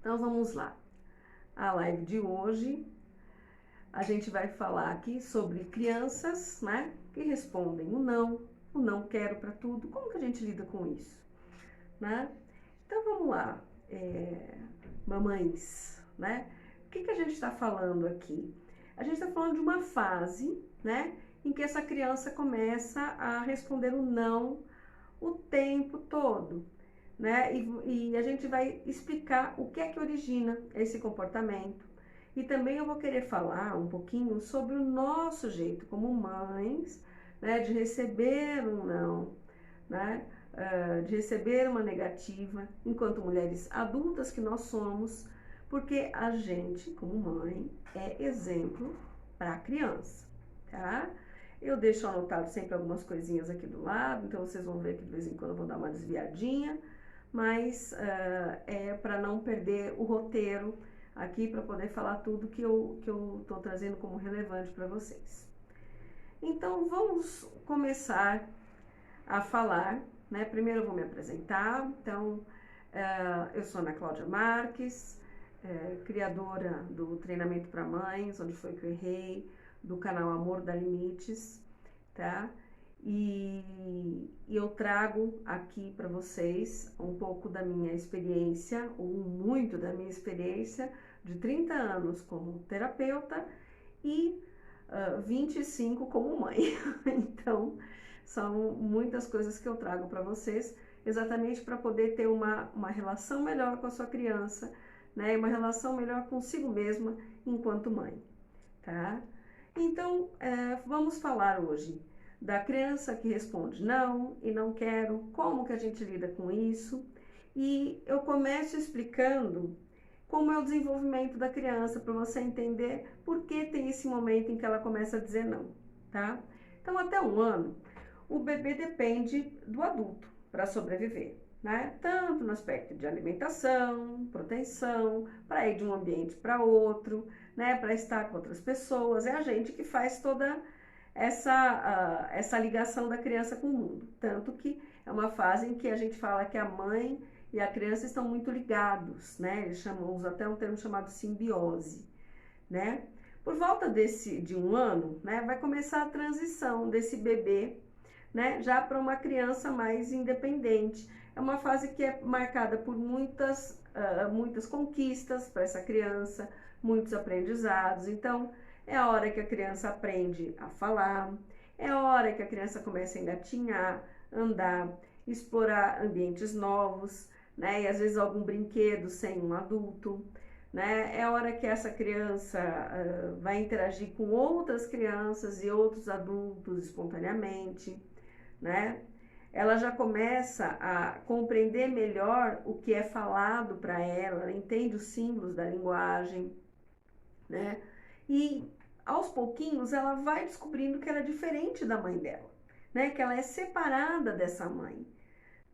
Então vamos lá. A live de hoje a gente vai falar aqui sobre crianças, né, que respondem o não quero para tudo. Como que a gente lida com isso, né? Então vamos lá, mamães, né? O que que a gente está falando aqui? A gente está falando de uma fase, né, em que essa criança começa a responder o não o tempo todo, né? E a gente vai explicar o que é que origina esse comportamento. E também eu vou querer falar um pouquinho sobre o nosso jeito como mães, né, de receber um não, né? De receber uma negativa, enquanto mulheres adultas que nós somos, porque a gente, como mãe, é exemplo para a criança, tá? Eu deixo anotado sempre algumas coisinhas aqui do lado, então vocês vão ver que de vez em quando eu vou dar uma desviadinha, mas é para não perder o roteiro aqui, para poder falar tudo que eu tô trazendo como relevante para vocês. Então vamos começar a falar, né? Primeiro eu vou me apresentar. Então, eu sou Ana Cláudia Marques, criadora do Treinamento para Mães, onde foi que eu errei, do canal Amor Dá Limites, tá? E eu trago aqui para vocês um pouco da minha experiência, ou muito da minha experiência, de 30 anos como terapeuta e 25 como mãe. Então, são muitas coisas que eu trago para vocês, exatamente para poder ter uma relação melhor com a sua criança, né? Uma relação melhor consigo mesma enquanto mãe, tá? Então, vamos falar hoje da criança que responde não e não quero, como que a gente lida com isso. E eu começo explicando como é o desenvolvimento da criança, para você entender por que tem esse momento em que ela começa a dizer não, tá? Então, até 1 ano, o bebê depende do adulto para sobreviver, né? Tanto no aspecto de alimentação, proteção, para ir de um ambiente para outro, né? Para estar com outras pessoas. É a gente que faz toda essa ligação da criança com o mundo. Tanto que é uma fase em que a gente fala que a mãe e a criança estão muito ligados, né? Eles chamam até um termo chamado simbiose, né? Por volta de 1 ano, né, vai começar a transição desse bebê, né, já para uma criança mais independente. É uma fase que é marcada por muitas conquistas para essa criança, muitos aprendizados. Então, é a hora que a criança aprende a falar, é a hora que a criança começa a engatinhar, andar, explorar ambientes novos, né, e às vezes algum brinquedo sem um adulto, né? É a hora que essa criança vai interagir com outras crianças e outros adultos espontaneamente, né? Ela já começa a compreender melhor o que é falado para ela, ela entende os símbolos da linguagem, né? E aos pouquinhos ela vai descobrindo que ela é diferente da mãe dela, né? Que ela é separada dessa mãe,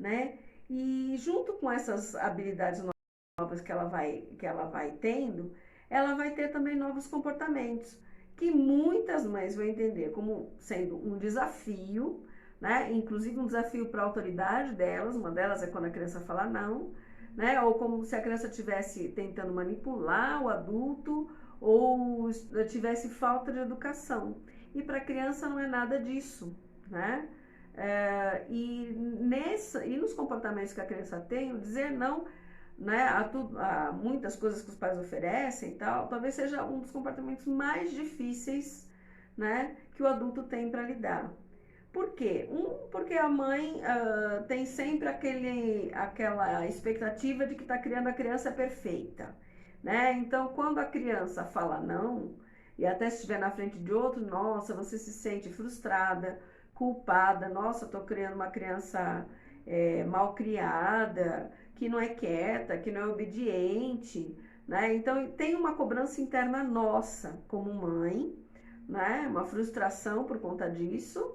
né? E junto com essas habilidades novas que ela vai tendo, ela vai ter também novos comportamentos, que muitas mães vão entender como sendo um desafio, né? Inclusive um desafio para a autoridade delas. Uma delas é quando a criança fala não, né? Ou como se a criança estivesse tentando manipular o adulto ou tivesse falta de educação. E para a criança não é nada disso, né? E nos comportamentos que a criança tem, o dizer não, né, a muitas coisas que os pais oferecem e tal, talvez seja um dos comportamentos mais difíceis, né, que o adulto tem para lidar. Por quê? Porque a mãe tem sempre aquela expectativa de que está criando a criança perfeita, né? Então, quando a criança fala não, e até se estiver na frente de outro, nossa, você se sente frustrada, culpada, nossa, estou criando uma criança mal criada, que não é quieta, que não é obediente, né? Então, tem uma cobrança interna nossa como mãe, né? Uma frustração por conta disso,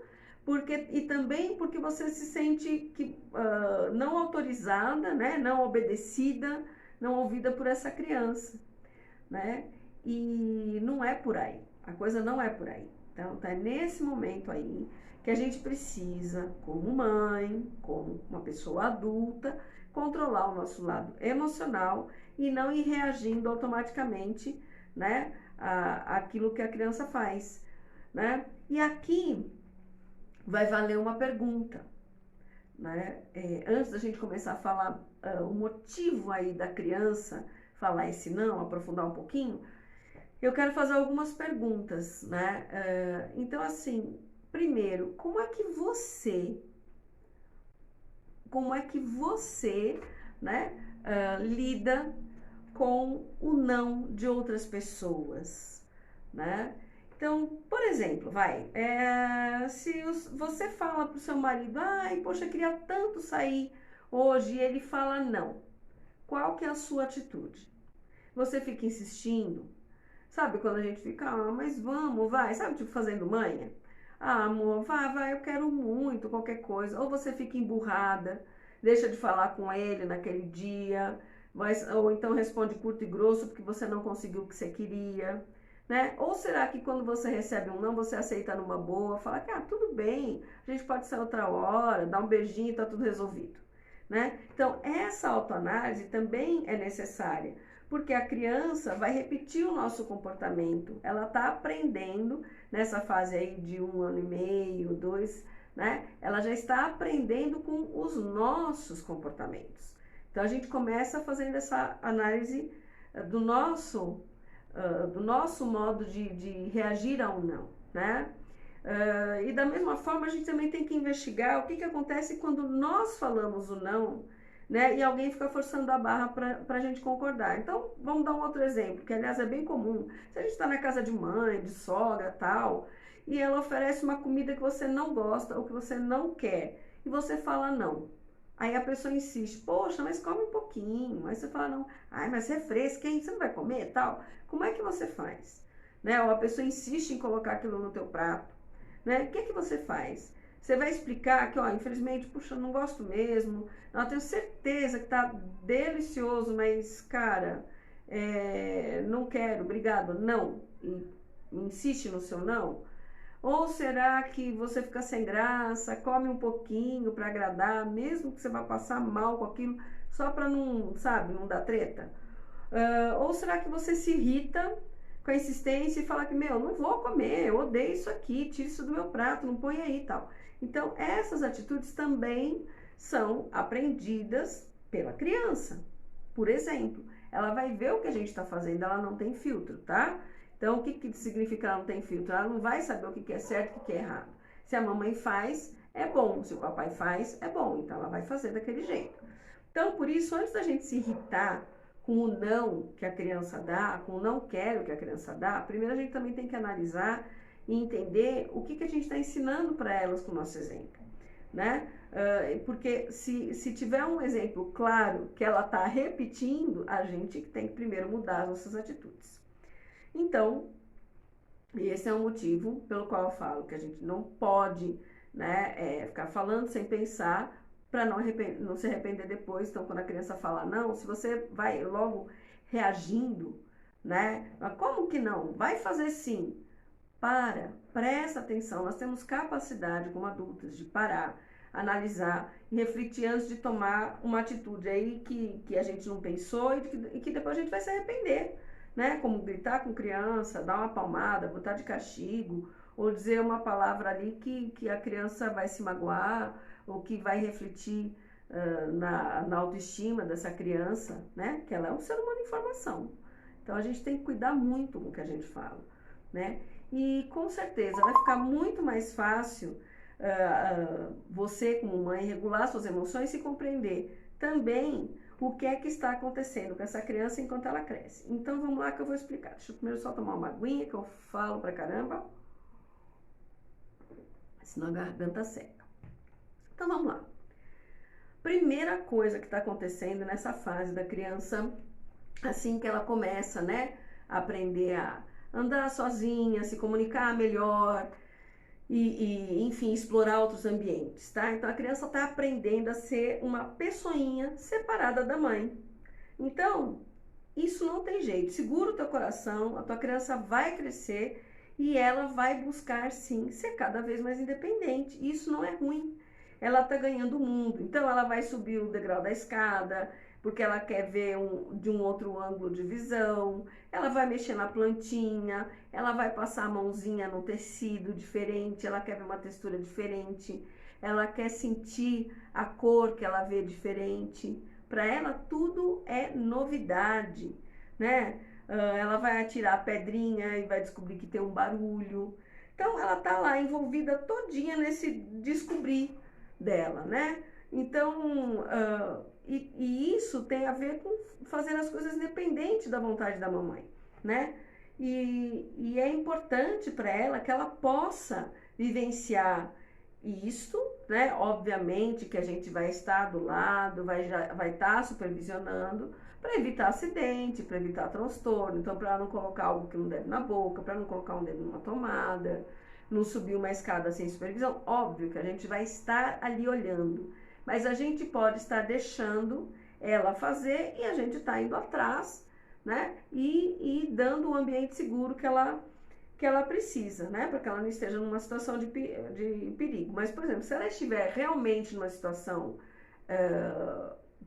e também porque você se sente não autorizada, né? Não obedecida, não ouvida por essa criança, né? E não é por aí, a coisa não é por aí. Então, tá nesse momento aí que a gente precisa, como mãe, como uma pessoa adulta, controlar o nosso lado emocional e não ir reagindo automaticamente, né, àquilo que a criança faz, né? E aqui vai valer uma pergunta, né? Antes da gente começar a falar o motivo aí da criança falar esse não, aprofundar um pouquinho, eu quero fazer algumas perguntas, né? Então, assim, primeiro, como é que você, né, lida com o não de outras pessoas, né? Então, por exemplo, se você fala pro seu marido, ai, poxa, eu queria tanto sair hoje, e ele fala não, qual que é a sua atitude? Você fica insistindo? Sabe quando a gente fica, mas vamos, vai, sabe, tipo fazendo manha? Ah, amor, vai, eu quero muito, qualquer coisa. Ou você fica emburrada, deixa de falar com ele naquele dia, ou então responde curto e grosso porque você não conseguiu o que você queria, né? Ou será que quando você recebe um não, você aceita numa boa, fala que, tudo bem, a gente pode sair outra hora, dá um beijinho e tá tudo resolvido, né? Então, essa autoanálise também é necessária, porque a criança vai repetir o nosso comportamento, ela está aprendendo nessa fase aí de 1 ano e meio, 2, né? Ela já está aprendendo com os nossos comportamentos. Então a gente começa fazendo essa análise do nosso modo de reagir ao não, né? E da mesma forma a gente também tem que investigar o que acontece quando nós falamos o não, né? E alguém fica forçando a barra para a gente concordar. Então, vamos dar um outro exemplo, que aliás é bem comum. Se a gente está na casa de mãe, de sogra, tal, e ela oferece uma comida que você não gosta ou que você não quer, e você fala não. Aí a pessoa insiste, poxa, mas come um pouquinho. Aí você fala não, ai, mas refresca, hein? Você não vai comer, tal? Como é que você faz? Né? Ou a pessoa insiste em colocar aquilo no teu prato, né? O que você faz? Você vai explicar que, infelizmente, puxa, eu não gosto mesmo, eu tenho certeza que tá delicioso, mas, cara, não quero, obrigado, não. E insiste no seu não? Ou será que você fica sem graça, come um pouquinho para agradar, mesmo que você vá passar mal com aquilo, só para não, sabe, não dar treta? Ou será que você se irrita com a insistência e fala que, não vou comer, eu odeio isso aqui, tira isso do meu prato, não põe aí e tal. Então, essas atitudes também são aprendidas pela criança. Por exemplo, ela vai ver o que a gente está fazendo, ela não tem filtro, tá? Então, o que significa ela não tem filtro? Ela não vai saber o que é certo e o que é errado. Se a mamãe faz, é bom. Se o papai faz, é bom. Então, ela vai fazer daquele jeito. Então, por isso, antes da gente se irritar com o não que a criança dá, com o não quero que a criança dá, primeiro a gente também tem que analisar e entender o que a gente está ensinando para elas com o nosso exemplo, né? Porque se tiver um exemplo claro que ela está repetindo, a gente tem que primeiro mudar as nossas atitudes. Então, esse é o motivo pelo qual eu falo que a gente não pode, né, ficar falando sem pensar, para não se arrepender depois. Então, quando a criança fala não, se você vai logo reagindo, né, como que não? Vai fazer sim. Presta atenção, nós temos capacidade como adultos de parar, analisar e refletir antes de tomar uma atitude aí que a gente não pensou e que depois a gente vai se arrepender, né? Como gritar com criança, dar uma palmada, botar de castigo, ou dizer uma palavra ali que a criança vai se magoar, ou que vai refletir na autoestima dessa criança, né? Que ela é um ser humano em formação. Então a gente tem que cuidar muito com o que a gente fala, né? E com certeza vai ficar muito mais fácil você, como mãe, regular suas emoções e compreender também o que é que está acontecendo com essa criança enquanto ela cresce. Então vamos lá que eu vou explicar. Deixa eu primeiro só tomar uma aguinha, que eu falo pra caramba, senão a garganta seca. Então vamos lá. Primeira coisa que está acontecendo nessa fase da criança, assim que ela começa, né, a aprender a andar sozinha, se comunicar melhor enfim, explorar outros ambientes, tá? Então a criança está aprendendo a ser uma pessoinha separada da mãe. Então, isso não tem jeito. Segura o teu coração, a tua criança vai crescer e ela vai buscar sim ser cada vez mais independente. Isso não é ruim. ela está ganhando o mundo. Então ela vai subir o degrau da escada, porque ela quer ver de um outro ângulo de visão, ela vai mexer na plantinha, ela vai passar a mãozinha no tecido diferente, ela quer ver uma textura diferente, ela quer sentir a cor que ela vê diferente. Para ela tudo é novidade, né? Ela vai atirar a pedrinha e vai descobrir que tem um barulho. Então ela tá lá envolvida todinha nesse descobrir dela, né? Então, e isso tem a ver com fazer as coisas independente da vontade da mamãe, né? E é importante para ela que ela possa vivenciar isto, né? Obviamente que a gente vai estar do lado, vai estar supervisionando para evitar acidente, para evitar transtorno. Então, para não colocar algo que não deve na boca, para não colocar um dedo numa tomada, não subir uma escada sem supervisão. Óbvio que a gente vai estar ali olhando, mas a gente pode estar deixando ela fazer e a gente está indo atrás, né? E dando o ambiente seguro que ela precisa, né? Para que ela não esteja numa situação de perigo. Mas, por exemplo, se ela estiver realmente numa situação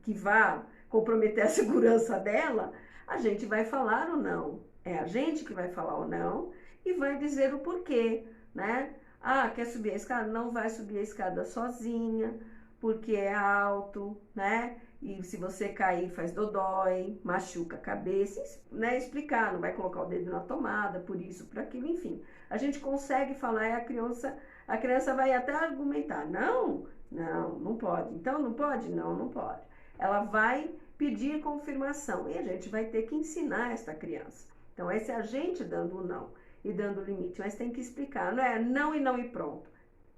que vá comprometer a segurança dela, a gente vai falar ou não. É a gente que vai falar ou não e vai dizer o porquê, né? Ah, quer subir a escada? Não vai subir a escada sozinha, porque é alto, né? E se você cair faz dodói, machuca a cabeça, né? Explicar, não vai colocar o dedo na tomada, por isso, por aquilo, enfim. A gente consegue falar e a criança vai até argumentar, não pode. Então não pode? Não pode. Ela vai pedir confirmação e a gente vai ter que ensinar esta criança. Então esse é a gente dando o não e dando o limite, mas tem que explicar, não é não e pronto.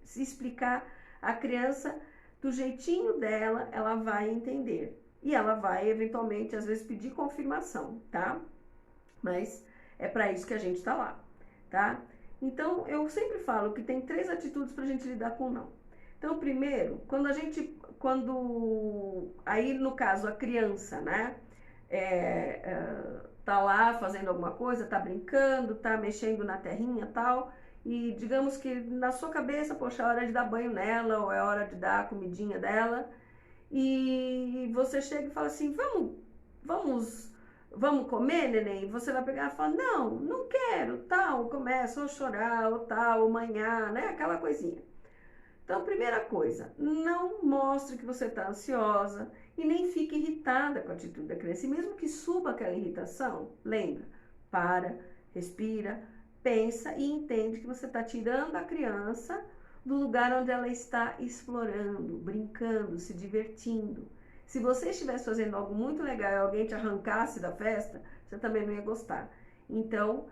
Se explicar, a criança do jeitinho dela, ela vai entender. E ela vai, eventualmente, às vezes, pedir confirmação, tá? Mas é para isso que a gente tá lá, tá? Então, eu sempre falo que tem 3 atitudes pra gente lidar com o não. Então, primeiro, aí no caso, a criança, né? Tá lá fazendo alguma coisa, tá brincando, tá mexendo na terrinha e tal, e digamos que na sua cabeça, poxa, é hora de dar banho nela, ou é hora de dar a comidinha dela, e você chega e fala assim, vamos comer, neném? E você vai pegar e fala, não quero, tal, começa a chorar, ou tal, ou manhar, né, aquela coisinha. Então, primeira coisa, não mostre que você está ansiosa e nem fique irritada com a atitude da criança. E mesmo que suba aquela irritação, lembra, para, respira, pensa e entende que você está tirando a criança do lugar onde ela está explorando, brincando, se divertindo. Se você estivesse fazendo algo muito legal e alguém te arrancasse da festa, você também não ia gostar. Então,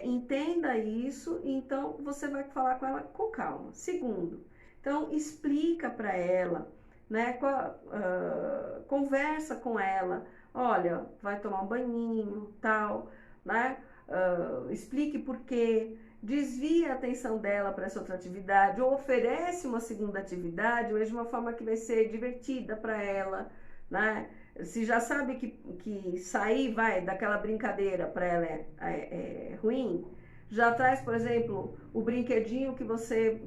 entenda isso e então você vai falar com ela com calma. Segundo, então explica para ela, né? Conversa com ela. Olha, vai tomar um banhinho, tal, né? Explique por quê, desvia a atenção dela para essa outra atividade, ou oferece uma segunda atividade, mas de uma forma que vai ser divertida para ela, né? Se já sabe que sair daquela brincadeira para ela é ruim, já traz, por exemplo, o brinquedinho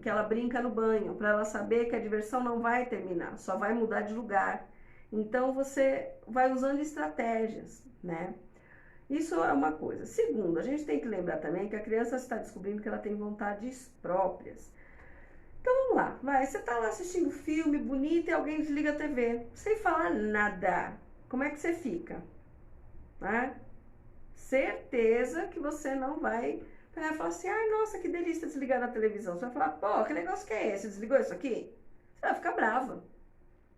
que ela brinca no banho, para ela saber que a diversão não vai terminar, só vai mudar de lugar. Então você vai usando estratégias, né? Isso é uma coisa. Segundo, a gente tem que lembrar também que a criança está descobrindo que ela tem vontades próprias. Então vamos lá, você está lá assistindo filme bonito e alguém desliga a TV, sem falar nada. Como é que você fica? Né? Certeza que você não vai falar assim, ai, nossa, que delícia desligar a televisão. Você vai falar, pô, que negócio que é esse? Desligou isso aqui? Você vai ficar brava,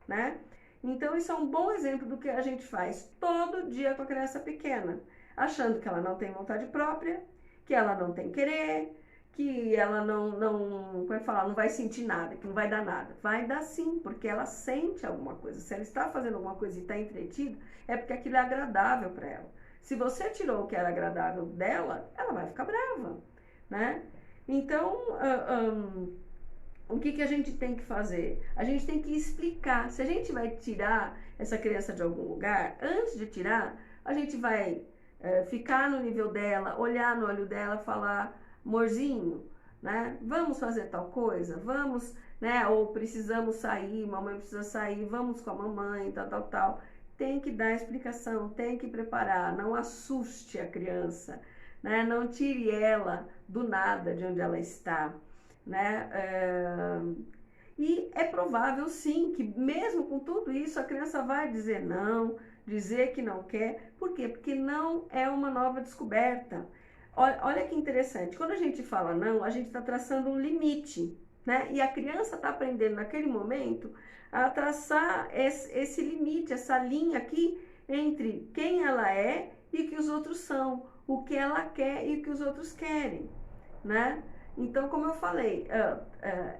né? Então isso é um bom exemplo do que a gente faz todo dia com a criança pequena, achando que ela não tem vontade própria, que ela não tem querer, que ela não vai sentir nada, que não vai dar nada. Vai dar sim, porque ela sente alguma coisa. Se ela está fazendo alguma coisa e está entretida, é porque aquilo é agradável para ela. Se você tirou o que era agradável dela, ela vai ficar brava, né? Então, o que a gente tem que fazer? A gente tem que explicar. Se a gente vai tirar essa criança de algum lugar, antes de tirar, a gente vai ficar no nível dela, olhar no olho dela, falar, amorzinho, né? Vamos fazer tal coisa? Vamos né? Ou precisamos sair, mamãe precisa sair, vamos com a mamãe, tal, tal, tal. Tem que dar explicação, tem que preparar, não assuste a criança, né? Não tire ela do nada de onde ela está, né? E é provável sim que mesmo com tudo isso a criança vai dizer não, dizer que não quer. Por quê? Porque não é uma nova descoberta. Olha que interessante, quando a gente fala não, a gente está traçando um limite, né? E a criança está aprendendo naquele momento a traçar esse limite, essa linha aqui entre quem ela é e o que os outros são, o que ela quer e o que os outros querem, né? Então, como eu falei,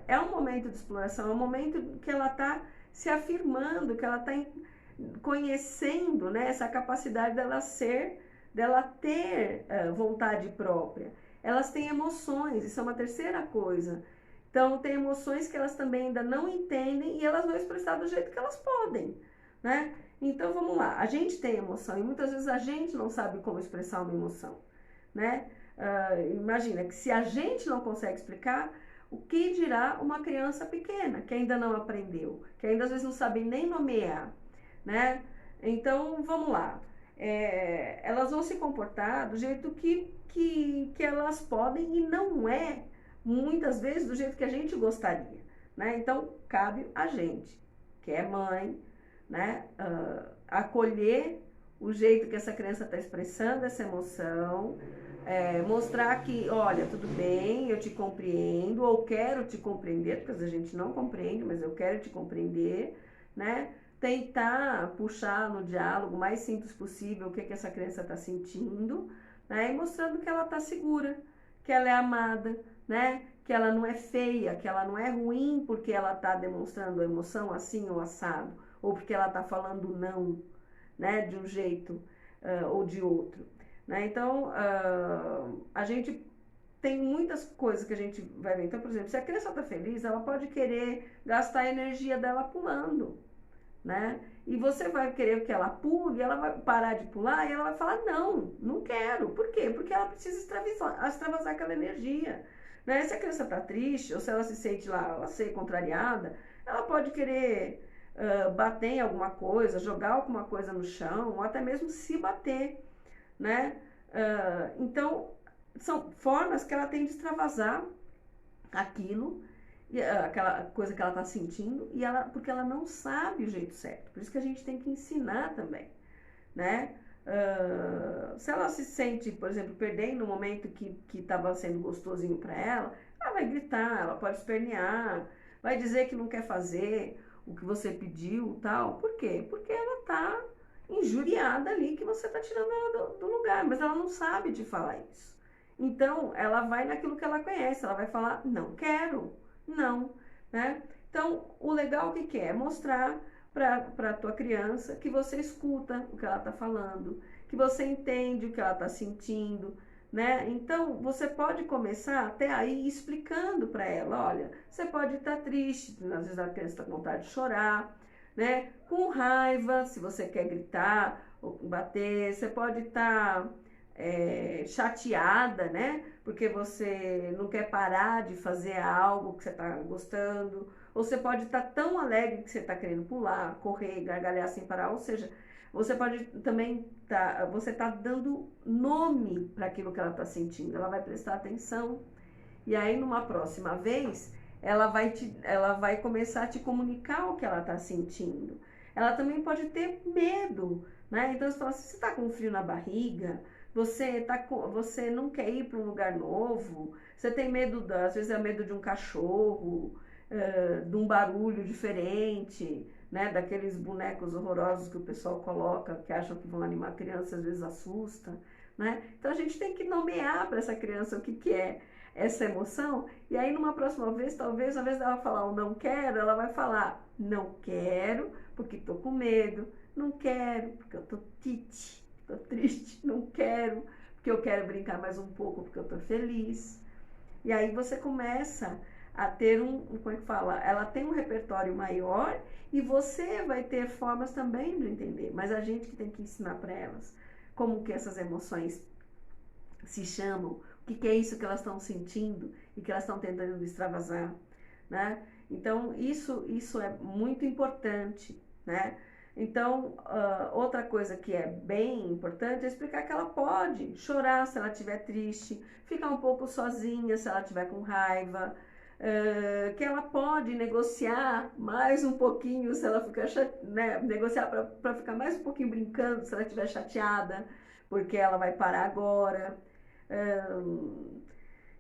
é um momento de exploração, é um momento que ela está se afirmando, que ela está conhecendo, né, essa capacidade dela ter vontade própria. Elas têm emoções, isso é uma terceira coisa. Então, tem emoções que elas também ainda não entendem e elas vão expressar do jeito que elas podem, né? Então, vamos lá. A gente tem emoção e muitas vezes a gente não sabe como expressar uma emoção, né? Imagina que se a gente não consegue explicar, o que dirá uma criança pequena, que ainda não aprendeu, que ainda às vezes não sabe nem nomear, né? Então, vamos lá. Elas vão se comportar do jeito que elas podem e não é, muitas vezes, do jeito que a gente gostaria, né? Então, cabe a gente, que é mãe, né? Acolher o jeito que essa criança está expressando essa emoção, mostrar que, olha, tudo bem, eu te compreendo, ou quero te compreender, porque a gente não compreende, mas eu quero te compreender, né? Tentar puxar no diálogo o mais simples possível o que essa criança está sentindo, né? E mostrando que ela está segura, que ela é amada, né? Que ela não é feia, que ela não é ruim porque ela está demonstrando a emoção assim ou assado, ou porque ela está falando não, né? De um jeito ou de outro, né? Então, a gente tem muitas coisas que a gente vai ver. Então, por exemplo, se a criança está feliz, ela pode querer gastar a energia dela pulando, né? E você vai querer que ela pule, ela vai parar de pular e ela vai falar, não, não quero. Por quê? Porque ela precisa extravasar aquela energia, né? Se a criança está triste ou se ela se sente lá, ela ser contrariada, ela pode querer bater em alguma coisa, jogar alguma coisa no chão, ou até mesmo se bater, né? Então, são formas que ela tem de extravasar aquilo, aquela coisa que ela está sentindo, porque ela não sabe o jeito certo. Por isso que a gente tem que ensinar também, né? Se ela se sente, por exemplo, perdendo no momento que estava sendo gostosinho para ela vai gritar, ela pode espernear, vai dizer que não quer fazer o que você pediu, tal. Por quê? Porque ela está injuriada ali que você está tirando ela do lugar, mas ela não sabe te falar isso. Então, ela vai naquilo que ela conhece, ela vai falar, não quero, não, né? Então, o legal o que é? Mostrar para a tua criança que você escuta o que ela está falando, que você entende o que ela está sentindo, né? Então, você pode começar até aí explicando para ela, olha, você pode estar triste, às vezes a criança está com vontade de chorar, né? Com raiva, se você quer gritar ou bater, você pode estar chateada, né? Porque você não quer parar de fazer algo que você está gostando, ou você pode estar tão alegre que você está querendo pular, correr, gargalhar sem parar, ou seja, você pode também você está dando nome para aquilo que ela está sentindo, ela vai prestar atenção, e aí numa próxima vez, ela vai começar a te comunicar o que ela está sentindo. Ela também pode ter medo, né? Então você fala assim, você está com frio na barriga? Você não quer ir para um lugar novo? Você tem medo, às vezes é medo de um cachorro, de um barulho diferente, né? Daqueles bonecos horrorosos que o pessoal coloca, que acham que vão animar a criança, às vezes assusta, né? Então a gente tem que nomear para essa criança o que é essa emoção, e aí numa próxima vez, talvez, ao invés dela falar o não quero, ela vai falar não quero porque tô com medo, não quero porque eu tô triste, não quero porque eu quero brincar mais um pouco porque eu tô feliz. E aí você começa a ter como é que fala? Ela tem um repertório maior e você vai ter formas também de entender, mas a gente que tem que ensinar para elas como que essas emoções se chamam, o que é isso que elas estão sentindo e que elas estão tentando extravasar, né? Então, isso é muito importante, né? Então, outra coisa que é bem importante é explicar que ela pode chorar se ela estiver triste, ficar um pouco sozinha se ela estiver com raiva, que ela pode negociar mais um pouquinho se ela ficar né, negociar para ficar mais um pouquinho brincando se ela estiver chateada, porque ela vai parar agora,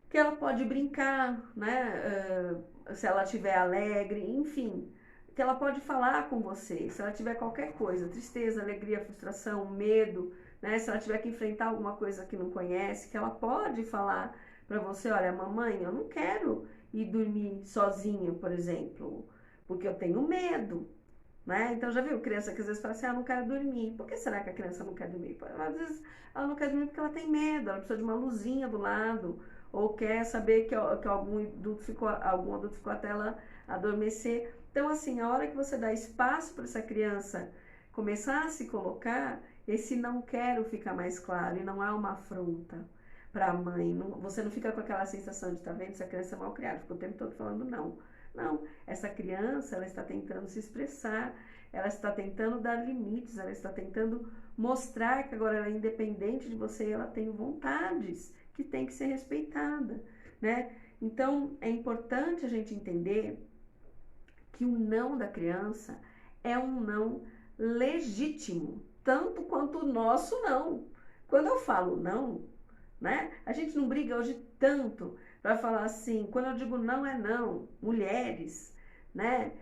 que ela pode brincar, né, se ela estiver alegre, enfim, que ela pode falar com você, se ela tiver qualquer coisa, tristeza, alegria, frustração, medo, né, se ela tiver que enfrentar alguma coisa que não conhece, que ela pode falar para você, olha, mamãe, eu não quero ir dormir sozinha, por exemplo, porque eu tenho medo, né? Então já viu criança que às vezes fala assim, ah, eu não quero dormir. Por que será que a criança não quer dormir? Às vezes ela não quer dormir porque ela tem medo, ela precisa de uma luzinha do lado, ou quer saber que algum adulto ficou até ela adormecer. Então assim, a hora que você dá espaço para essa criança começar a se colocar, esse não quero fica mais claro e não há uma afronta para a mãe. Você não fica com aquela sensação de, tá vendo, essa criança é mal criada, ficou o tempo todo falando não. Não, essa criança, ela está tentando se expressar, ela está tentando dar limites, ela está tentando mostrar que agora ela é independente de você, ela tem vontades que tem que ser respeitada, né? Então, é importante a gente entender que o não da criança é um não legítimo, tanto quanto o nosso não. Quando eu falo não, né? A gente não briga hoje tanto para falar assim, quando eu digo não é não, mulheres, né?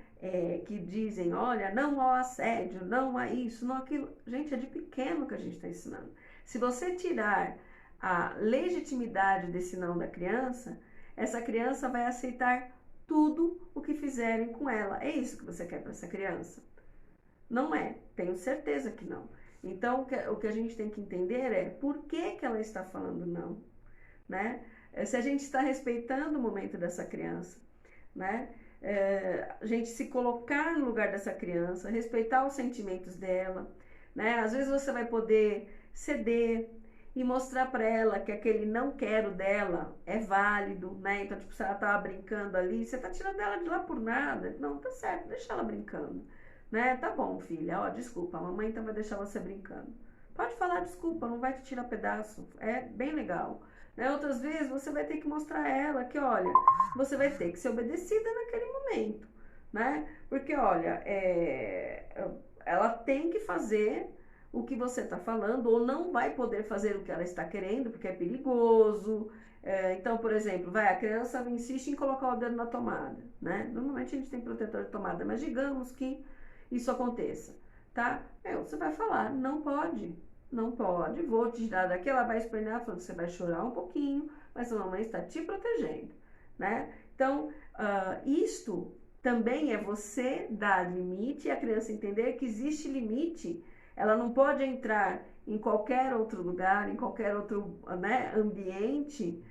Que dizem, olha, não ao assédio, não a isso, não aquilo. Gente, é de pequeno que a gente está ensinando. Se você tirar a legitimidade desse não da criança, essa criança vai aceitar tudo o que fizerem com ela. É isso que você quer para essa criança? Não é, tenho certeza que não. Então, o que a gente tem que entender é por que ela está falando não, né? Se a gente está respeitando o momento dessa criança, né? A gente se colocar no lugar dessa criança, respeitar os sentimentos dela, né? Às vezes você vai poder ceder e mostrar para ela que aquele não quero dela é válido, né? Então, tipo, se ela tava brincando ali, você tá tirando ela de lá por nada. Não, tá certo, deixa ela brincando, né? Tá bom, filha, ó, desculpa, a mamãe então vai deixar você brincando. Pode falar desculpa, não vai te tirar pedaço, é bem legal. Né? Outras vezes você vai ter que mostrar a ela que, olha, você vai ter que ser obedecida naquele momento, né? Porque, olha, ela tem que fazer o que você está falando ou não vai poder fazer o que ela está querendo, porque é perigoso. Então, por exemplo, a criança insiste em colocar o dedo na tomada, né? Normalmente a gente tem protetor de tomada, mas digamos que isso aconteça, tá? Você vai falar, não pode, não pode, vou te tirar daqui, ela vai espernear, falando, você vai chorar um pouquinho, mas a mamãe está te protegendo, né? Então, isto também é você dar limite e a criança entender que existe limite. Ela não pode entrar em qualquer outro lugar, em qualquer outro, né, ambiente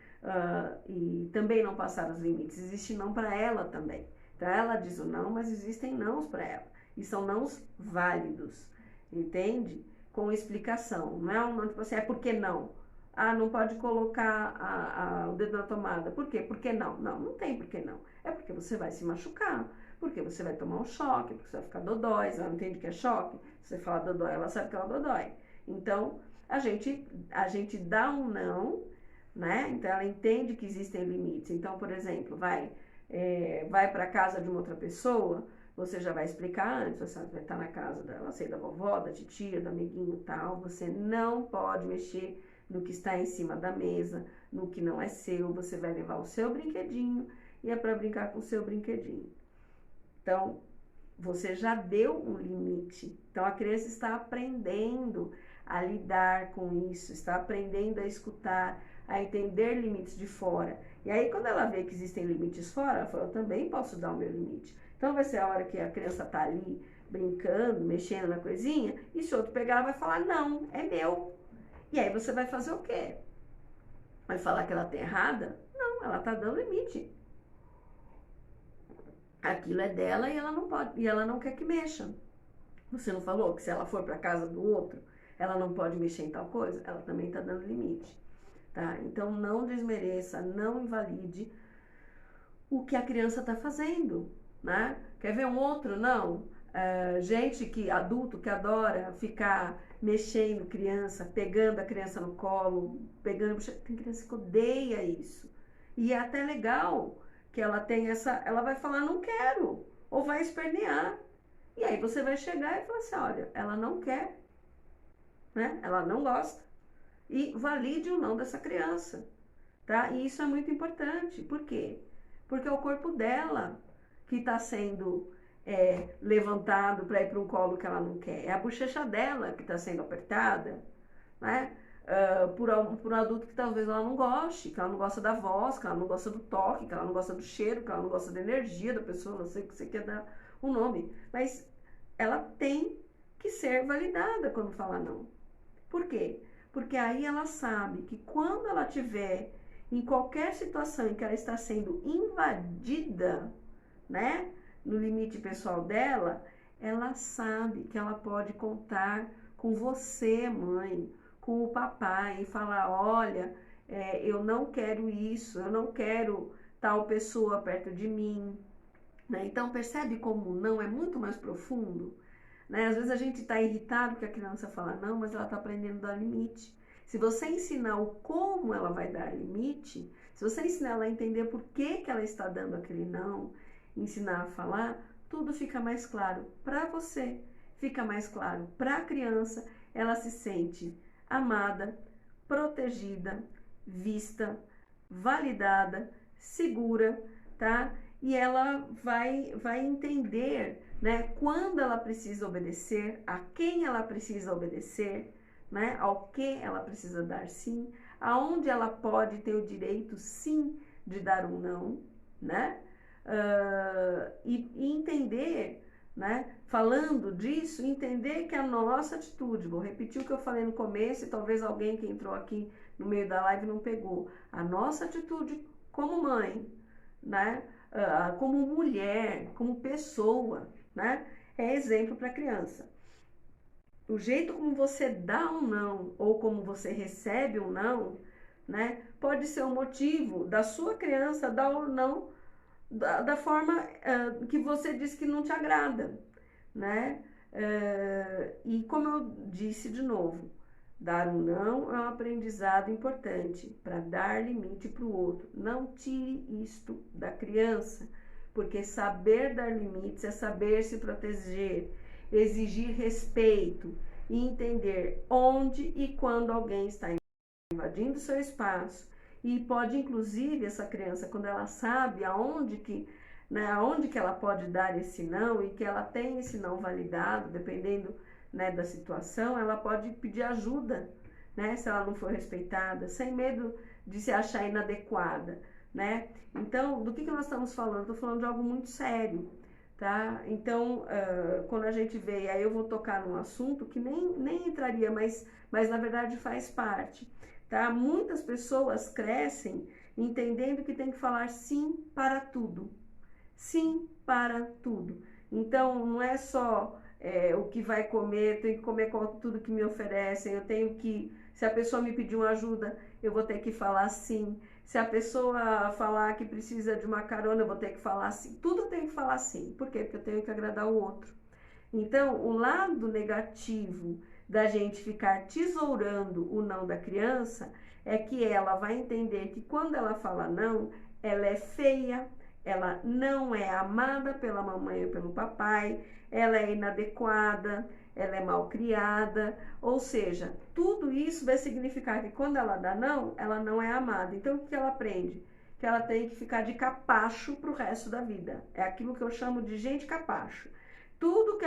e também não passar os limites. Existe não para ela também. Então ela diz o não, mas existem nãos para ela. E são nãos válidos, entende? Com explicação. Não é um não, tipo assim, por que não? Ah, não pode colocar o dedo na tomada. Por quê? Por que não? Não, não tem por que não. É porque você vai se machucar. Porque você vai tomar um choque, porque você vai ficar dodói, ela não entende que é choque. Se você falar dodói, ela sabe que ela dodói. Então, a gente dá um não, né? Então, ela entende que existem limites. Então, por exemplo, vai para casa de uma outra pessoa, você já vai explicar antes, você vai estar na casa dela, sei, da vovó, da titia, do amiguinho e tal, você não pode mexer no que está em cima da mesa, no que não é seu, você vai levar o seu brinquedinho e é para brincar com o seu brinquedinho. Então, você já deu um limite. Então, a criança está aprendendo a lidar com isso, está aprendendo a escutar, a entender limites de fora. E aí, quando ela vê que existem limites fora, ela fala, eu também posso dar o meu limite. Então, vai ser a hora que a criança está ali brincando, mexendo na coisinha, e se outro pegar, ela vai falar, não, é meu. E aí, você vai fazer o quê? Vai falar que ela está errada? Não, ela está dando limite. Aquilo é dela e ela não pode, e ela não quer que mexa. Você não falou que se ela for para casa do outro, ela não pode mexer em tal coisa? Ela também está dando limite, tá? Então não desmereça, não invalide o que a criança está fazendo, né? Quer ver um outro não? Gente adulto que adora ficar mexendo criança, pegando a criança no colo, pegando, tem criança que odeia isso. E é até legal que ela tem ela vai falar não quero, ou vai espernear. E aí você vai chegar e falar assim, olha, ela não quer, né? Ela não gosta. E valide o não dessa criança, tá? E isso é muito importante. Por quê? Porque é o corpo dela que está sendo levantado para ir para um colo que ela não quer. É a bochecha dela que está sendo apertada, né? Por um adulto que talvez ela não goste, que ela não gosta da voz, que ela não gosta do toque, que ela não gosta do cheiro, que ela não gosta da energia da pessoa, não sei o que você quer dar o nome. Mas ela tem que ser validada quando fala não. Por quê? Porque aí ela sabe que quando ela tiver em qualquer situação em que ela está sendo invadida, né, no limite pessoal dela, ela sabe que ela pode contar com você, mãe, com o papai, e falar, olha, eu não quero isso, eu não quero tal pessoa perto de mim, né? Então percebe como o não é muito mais profundo? Né? Às vezes a gente está irritado porque a criança fala não, mas ela está aprendendo a dar limite. Se você ensinar o como ela vai dar limite, se você ensinar ela a entender por que ela está dando aquele não, ensinar a falar, tudo fica mais claro para você, fica mais claro para a criança, ela se sente amada, protegida, vista, validada, segura, tá? E ela vai entender, né, quando ela precisa obedecer, a quem ela precisa obedecer, né, ao que ela precisa dar sim, aonde ela pode ter o direito sim de dar um não, né, e entender, né, falando disso, entender que a nossa atitude, vou repetir o que eu falei no começo e talvez alguém que entrou aqui no meio da live não pegou, a nossa atitude como mãe, né, como mulher, como pessoa, né? É exemplo para a criança. O jeito como você dá um não ou como você recebe um não, né? Pode ser o motivo da sua criança dar o não da forma que você diz que não te agrada, né? E como eu disse de novo, dar um não é um aprendizado importante para dar limite para o outro. Não tire isto da criança, porque saber dar limites é saber se proteger, exigir respeito e entender onde e quando alguém está invadindo seu espaço. E pode, inclusive, essa criança, quando ela sabe aonde que, né, aonde que ela pode dar esse não e que ela tem esse não validado, dependendo, né, da situação, ela pode pedir ajuda, né, se ela não for respeitada, sem medo de se achar inadequada, né? Então, do que nós estamos falando? Estou falando de algo muito sério, tá? Então, quando a gente vê, aí eu vou tocar num assunto que nem entraria, mas na verdade faz parte, tá? Muitas pessoas crescem entendendo que tem que falar sim para tudo. Sim para tudo. Então, não é só o que vai comer, eu tenho que comer tudo que me oferecem, eu tenho que, se a pessoa me pedir uma ajuda, eu vou ter que falar sim. Se a pessoa falar que precisa de uma carona, eu vou ter que falar sim. Tudo eu tenho que falar sim. Por quê? Porque eu tenho que agradar o outro. Então, o lado negativo da gente ficar tesourando o não da criança é que ela vai entender que quando ela fala não, ela é feia, ela não é amada pela mamãe ou pelo papai, ela é inadequada, ela é mal criada, ou seja, tudo isso vai significar que quando ela dá não, ela não é amada. Então, o que ela aprende? Que ela tem que ficar de capacho pro resto da vida. É aquilo que eu chamo de gente capacho. Tudo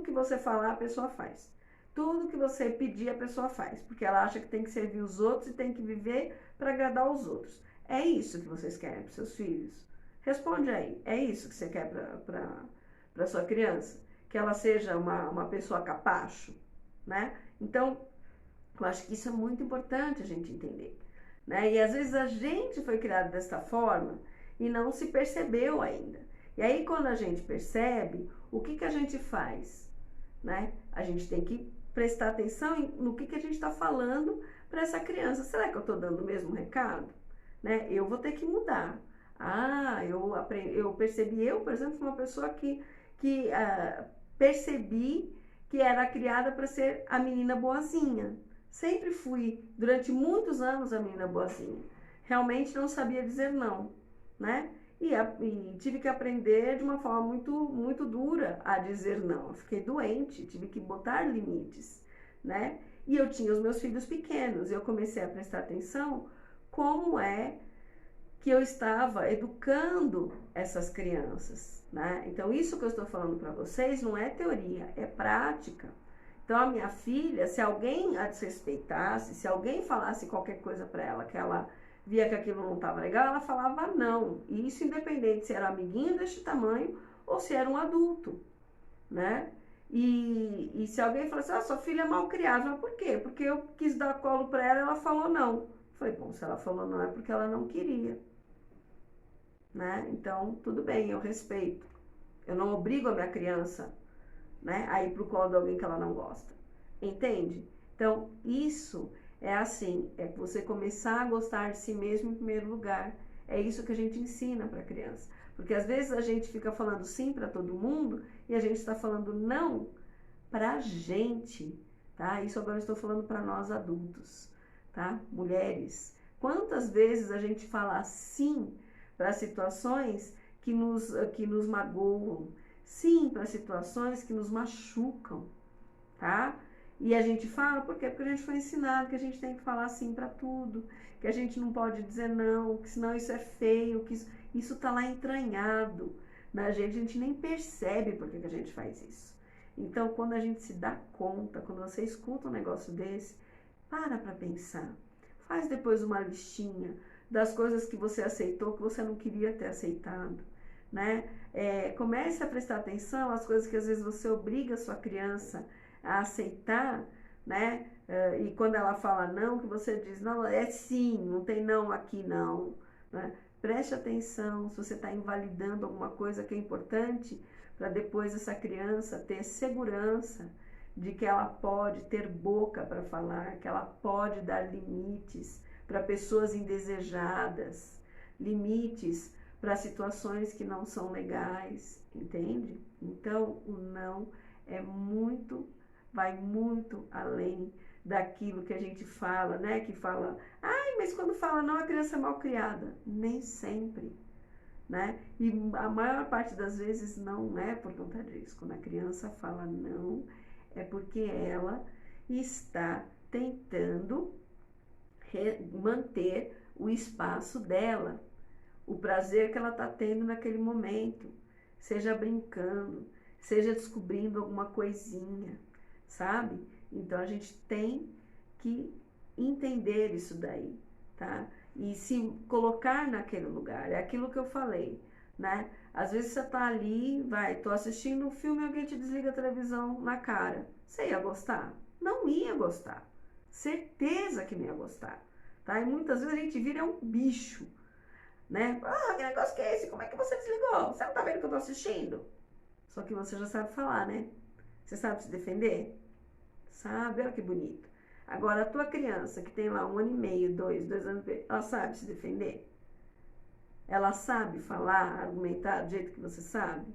que você falar, a pessoa faz. Tudo que você pedir, a pessoa faz. Porque ela acha que tem que servir os outros e tem que viver para agradar os outros. É isso que vocês querem para seus filhos? Responde aí. É isso que você quer para sua criança? Que ela seja uma pessoa capacho, né? Então, eu acho que isso é muito importante a gente entender, né? E às vezes a gente foi criado desta forma e não se percebeu ainda. E aí, quando a gente percebe, o que a gente faz, né? A gente tem que prestar atenção no que a gente está falando para essa criança. Será que eu estou dando o mesmo recado? Né? Eu vou ter que mudar. Eu percebi, por exemplo, fui uma pessoa que percebi que era criada para ser a menina boazinha. Sempre fui, durante muitos anos, a menina boazinha. Realmente não sabia dizer não, né? E tive que aprender de uma forma muito dura a dizer não. Eu fiquei doente, tive que botar limites, né? E eu tinha os meus filhos pequenos, eu comecei a prestar atenção como é que eu estava educando essas crianças, né? Então, isso que eu estou falando para vocês não é teoria, é prática. Então, a minha filha, se alguém a desrespeitasse, se alguém falasse qualquer coisa para ela, que ela via que aquilo não estava legal, ela falava não. E isso independente se era amiguinho deste tamanho ou se era um adulto, né? E se alguém falasse, sua filha é mal criada, mas por quê? Porque eu quis dar colo para ela, ela falou não. Eu falei, bom, se ela falou não é porque ela não queria, né? Então, tudo bem, eu respeito. Eu não obrigo a minha criança, né, a ir pro colo de alguém que ela não gosta. Entende? Então, isso é assim, é você começar a gostar de si mesmo em primeiro lugar. É isso que a gente ensina para a criança. Porque às vezes a gente fica falando sim para todo mundo e a gente está falando não para a gente, tá? Isso agora eu estou falando para nós adultos, tá? Mulheres. Quantas vezes a gente fala sim para situações que nos magoam, sim para situações que nos machucam, tá? E a gente fala, por quê? Porque a gente foi ensinado que a gente tem que falar sim para tudo, que a gente não pode dizer não, que senão isso é feio, que isso tá lá entranhado na gente, a gente nem percebe por que a gente faz isso. Então, quando a gente se dá conta, quando você escuta um negócio desse, para pensar. Faz depois uma listinha das coisas que você aceitou, que você não queria ter aceitado, né? Comece a prestar atenção às coisas que às vezes você obriga a sua criança a aceitar, né? E quando ela fala não, que você diz, não, é sim, não tem não aqui não, né? Preste atenção se você está invalidando alguma coisa que é importante para depois essa criança ter segurança de que ela pode ter boca para falar, que ela pode dar limites para pessoas indesejadas, limites para situações que não são legais, entende? Então, o não vai muito além daquilo que a gente fala, né? Que fala, mas quando fala não, a criança é mal criada. Nem sempre, né? E a maior parte das vezes não é por conta disso. Quando a criança fala não, é porque ela está tentando manter o espaço dela, o prazer que ela está tendo naquele momento, seja brincando, seja descobrindo alguma coisinha, sabe? Então a gente tem que entender isso daí, tá? E se colocar naquele lugar, é aquilo que eu falei, né? Às vezes você tá ali, tô assistindo um filme e alguém te desliga a televisão na cara. Você ia gostar? Não ia gostar. Certeza que não ia gostar, tá? E muitas vezes a gente vira um bicho, né? Que negócio que é esse? Como é que você desligou? Você não tá vendo que eu tô assistindo? Só que você já sabe falar, né? Você sabe se defender? Sabe? Olha que bonito. Agora, a tua criança, que tem lá 1 ano e meio, 2 anos, ela sabe se defender? Ela sabe falar, argumentar do jeito que você sabe?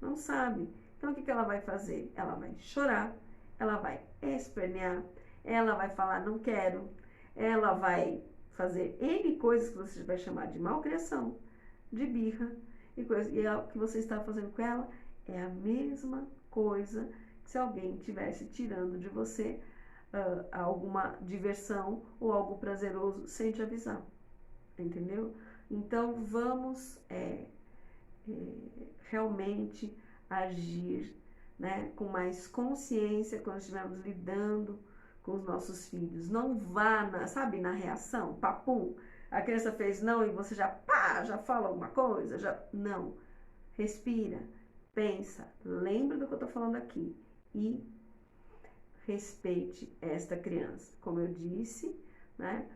Não sabe. Então, o que ela vai fazer? Ela vai chorar, ela vai espernear, ela vai falar não quero, ela vai fazer N coisas que você vai chamar de malcriação, de birra, e o que você está fazendo com ela é a mesma coisa que se alguém estivesse tirando de você alguma diversão ou algo prazeroso sem te avisar, entendeu? Então vamos realmente agir, né, com mais consciência quando estivermos lidando com os nossos filhos. Não vá na reação, papum, a criança fez não e você já fala alguma coisa, não. Respira, pensa, lembra do que eu tô falando aqui e respeite esta criança. Como eu disse, né,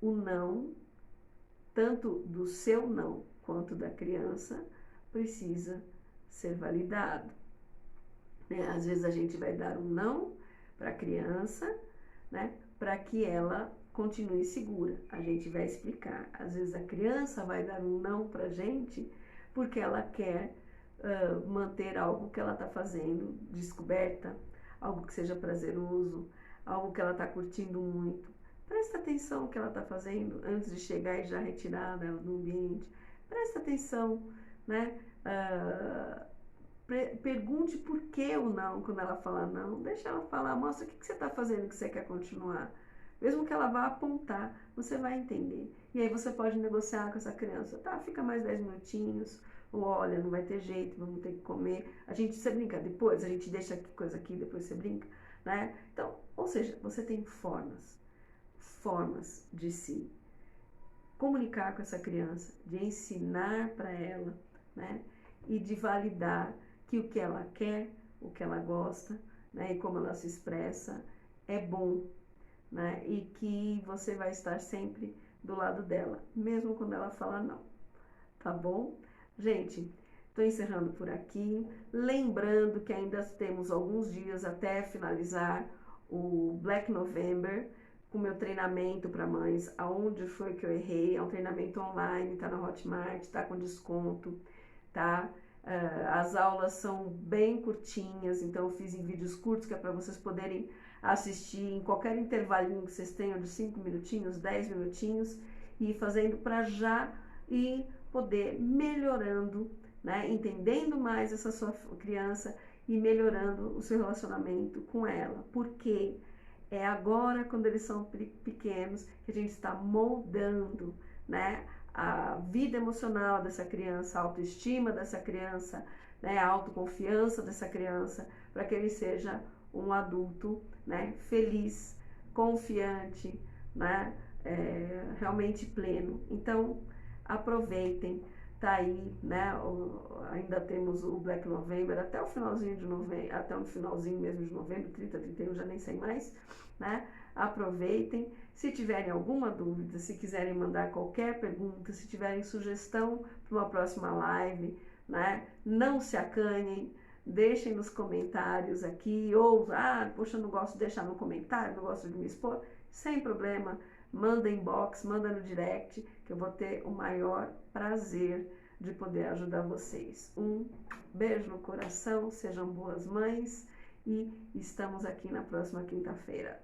o não, tanto do seu não quanto da criança, precisa ser validado, né? Às vezes a gente vai dar um não para a criança, né, para que ela continue segura. A gente vai explicar. Às vezes a criança vai dar um não pra gente porque ela quer manter algo que ela está fazendo, descoberta, algo que seja prazeroso, algo que ela está curtindo muito. Presta atenção no que ela está fazendo antes de chegar e já retirar ela do ambiente. Presta atenção, né? Pergunte por que o não, quando ela falar não. Deixa ela falar, mostra o que você está fazendo que você quer continuar. Mesmo que ela vá apontar, você vai entender. E aí você pode negociar com essa criança. Tá, fica mais 10 minutinhos. Ou olha, não vai ter jeito, vamos ter que comer. Você brinca depois, a gente deixa coisa aqui, depois você brinca, né? Então, ou seja, você tem formas de se comunicar com essa criança, de ensinar para ela, né? E de validar que o que ela quer, o que ela gosta, né? E como ela se expressa é bom, né? E que você vai estar sempre do lado dela, mesmo quando ela falar não, tá bom? Gente, estou encerrando por aqui, lembrando que ainda temos alguns dias até finalizar o Black November, com meu treinamento para mães, aonde foi que eu errei, é um treinamento online, tá na Hotmart, tá com desconto, tá? As aulas são bem curtinhas, então eu fiz em vídeos curtos, que é para vocês poderem assistir em qualquer intervalinho que vocês tenham de 5 minutinhos, 10 minutinhos, e ir fazendo para já ir poder melhorando, né? Entendendo mais essa sua criança e melhorando o seu relacionamento com ela. Porque é agora, quando eles são pequenos, que a gente está moldando, né? A vida emocional dessa criança, a autoestima dessa criança, né? A autoconfiança dessa criança, para que ele seja um adulto, né? Feliz, confiante, né? Realmente pleno. Então, aproveitem, tá aí, né? Ainda temos o Black November até o finalzinho de novembro, até o finalzinho mesmo de novembro, 30, 31, já nem sei mais, né? Aproveitem. Se tiverem alguma dúvida, se quiserem mandar qualquer pergunta, se tiverem sugestão para uma próxima live, né? Não se acanhem, deixem nos comentários aqui, ou, poxa, eu não gosto de deixar no comentário, não gosto de me expor, sem problema. Manda inbox, manda no direct, que eu vou ter o maior prazer de poder ajudar vocês. Um beijo no coração, sejam boas mães e estamos aqui na próxima quinta-feira.